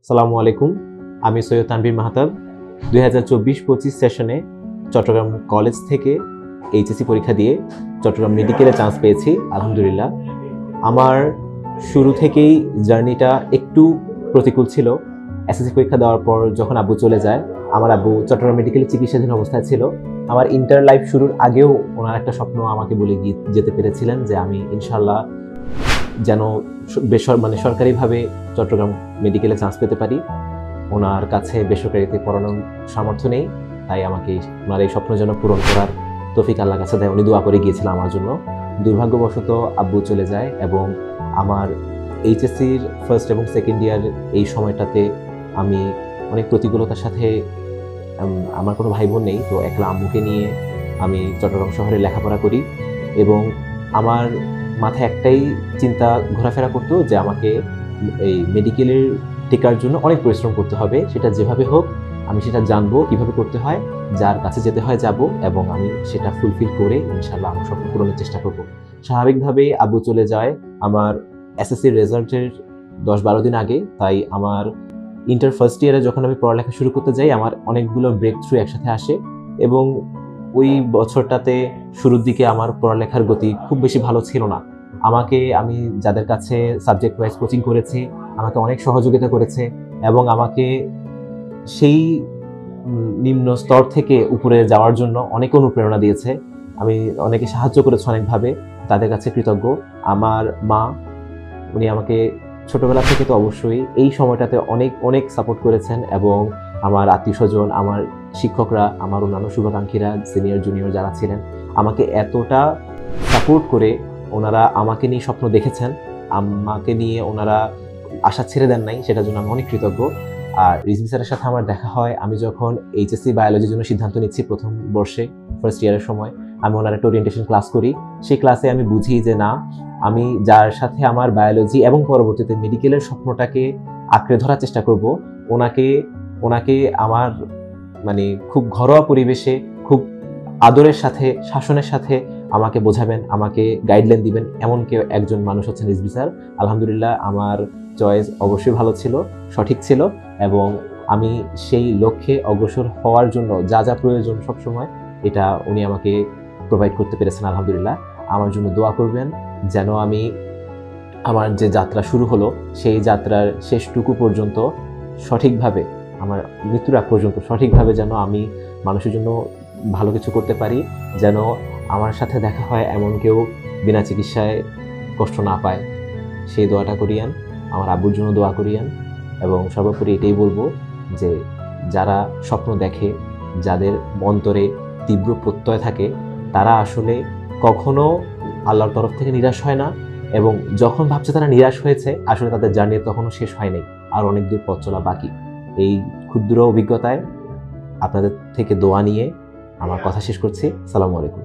আসসালামু আলাইকুম, আমি সৈয়দ তানভীর মাহতাব। 2024-25 সেশনে চট্টগ্রাম কলেজ থেকে এইচএসসি পরীক্ষা দিয়ে চট্টগ্রাম মেডিকেলে চান্স পেয়েছি আলহামদুলিল্লাহ। আমার শুরু থেকেই জার্নিটা একটু প্রতিকূল ছিল। এসএসসি পরীক্ষা দেওয়ার পর যখন আব্বু চলে যায়, আমার আব্বু চট্টগ্রাম মেডিকেলে চিকিৎসাধীন অবস্থায় ছিল। আমার ইন্টার লাইফ শুরুর আগেও ওনার একটা স্বপ্ন আমাকে বলে যেতে পেরেছিলেন যে আমি ইনশাল্লাহ যেন সরকারিভাবে চট্টগ্রাম মেডিকেলে চান্স পেতে পারি। ওনার কাছে বেসরকারিতে পড়ানোর সামর্থ্য নেই, তাই আমাকে ওনার এই স্বপ্ন যেন পূরণ করার তৌফিক আল্লাহর কাছে দেয়, উনি দোয়া করে গিয়েছিলেন আমার জন্য। দুর্ভাগ্যবশত আব্বু চলে যায় এবং আমার এইচএসসির ফার্স্ট এবং সেকেন্ড ইয়ার এই সময়টাতে আমি অনেক প্রতিকূলতার সাথে, আমার কোনো ভাই বোন নেই, তো একলা আম্মুকে নিয়ে আমি চট্টগ্রাম শহরে লেখাপড়া করি এবং আমার মাথায় একটাই চিন্তা ঘোরাফেরা করতো যে আমাকে এই মেডিকেলের টিকার জন্য অনেক পরিশ্রম করতে হবে, সেটা যেভাবে হোক আমি সেটা জানবো কীভাবে করতে হয়, যার কাছে যেতে হয় যাব এবং আমি সেটা ফুলফিল করে ইনশাল্লাহ আমার স্বপ্ন পূরণের চেষ্টা করব। স্বাভাবিকভাবেই আব্বু চলে যায় আমার এসএসসির রেজাল্টের 10-12 দিন আগে, তাই আমার ইন্টার ফার্স্ট ইয়ারে যখন আমি পড়ালেখা শুরু করতে যাই আমার অনেকগুলো ব্রেক থ্রু একসাথে আসে এবং ওই বছরটাতে শুরুর দিকে আমার পড়ালেখার গতি খুব বেশি ভালো ছিল না। আমি যাদের কাছে সাবজেক্ট ওয়াইজ কোচিং করেছি আমাকে অনেক সহযোগিতা করেছে এবং আমাকে সেই নিম্ন স্তর থেকে উপরে যাওয়ার জন্য অনেক অনুপ্রেরণা দিয়েছে। আমি অনেকে সাহায্য করেছে অনেকভাবে, তাদের কাছে কৃতজ্ঞ। আমার মা, উনি আমাকে ছোটবেলা থেকে তো অবশ্যই এই সময়টাতে অনেক অনেক সাপোর্ট করেছেন এবং আমার আত্মীয় স্বজন, আমার শিক্ষকরা, আমার অন্যান্য শুভাকাঙ্ক্ষীরা, সিনিয়র জুনিয়র যারা ছিলেন আমাকে এতটা সাপোর্ট করে ওনারা আমাকে নিয়ে স্বপ্ন দেখেছেন, আমাকে নিয়ে ওনারা আশা ছেড়ে দেন নাই, সেটার জন্য আমি অনেক কৃতজ্ঞ। আর রিজভী স্যারের সাথে আমার দেখা হয় আমি যখন এইচএসসি বায়োলজির জন্য সিদ্ধান্ত নিচ্ছি প্রথম বর্ষে ফার্স্ট ইয়ারের সময়। আমি ওনার একটা ওরিয়েন্টেশন ক্লাস করি, সেই ক্লাসে আমি বুঝি যে না, আমি যার সাথে আমার বায়োলজি এবং পরবর্তীতে মেডিকেলের স্বপ্নটাকে আঁকড়ে ধরার চেষ্টা করব, ওনাকে আমার খুব ঘরোয়া পরিবেশে খুব আদরের সাথে, শাসনের সাথে আমাকে বোঝাবেন, আমাকে গাইডলাইন দিবেন, এমন কেউ একজন মানুষ হচ্ছেন রিজভী স্যার। আলহামদুলিল্লাহ আমার চয়েস অবশ্যই ভালো ছিল, সঠিক ছিল এবং আমি সেই লক্ষ্যে অগ্রসর হওয়ার জন্য যা যা প্রয়োজন সবসময় এটা উনি আমাকে প্রোভাইড করতে পেরেছেন আলহামদুলিল্লাহ। আমার জন্য দোয়া করবেন যেন আমি আমার যে যাত্রা শুরু হলো সেই যাত্রার শেষটুকু পর্যন্ত সঠিকভাবে, আমার মৃত্যুর আগ পর্যন্ত সঠিকভাবে যেন আমি মানুষের জন্য ভালো কিছু করতে পারি, যেন আমার সাথে দেখা হয় এমন কেউ বিনা চিকিৎসায় কষ্ট না পায়, সেই দোয়াটা করিয়েন। আমার আব্বুর জন্য দোয়া করিয়েন এবং সর্বোপরি এটাই বলবো যে যারা স্বপ্ন দেখে, যাদের অন্তরে তীব্র প্রত্যয় থাকে, তারা আসলে কখনো আল্লাহর তরফ থেকে নিরাশ হয় না এবং যখন ভাবছে তারা নিরাশ হয়েছে আসলে তাদের জার্নি তখনও শেষ হয় নাই, আর অনেক দূর পথ চলা বাকি। এই ক্ষুদ্র অভিজ্ঞতায় আপনাদের থেকে দোয়া নিয়ে আমার কথা শেষ করছি। আসসালামু আলাইকুম।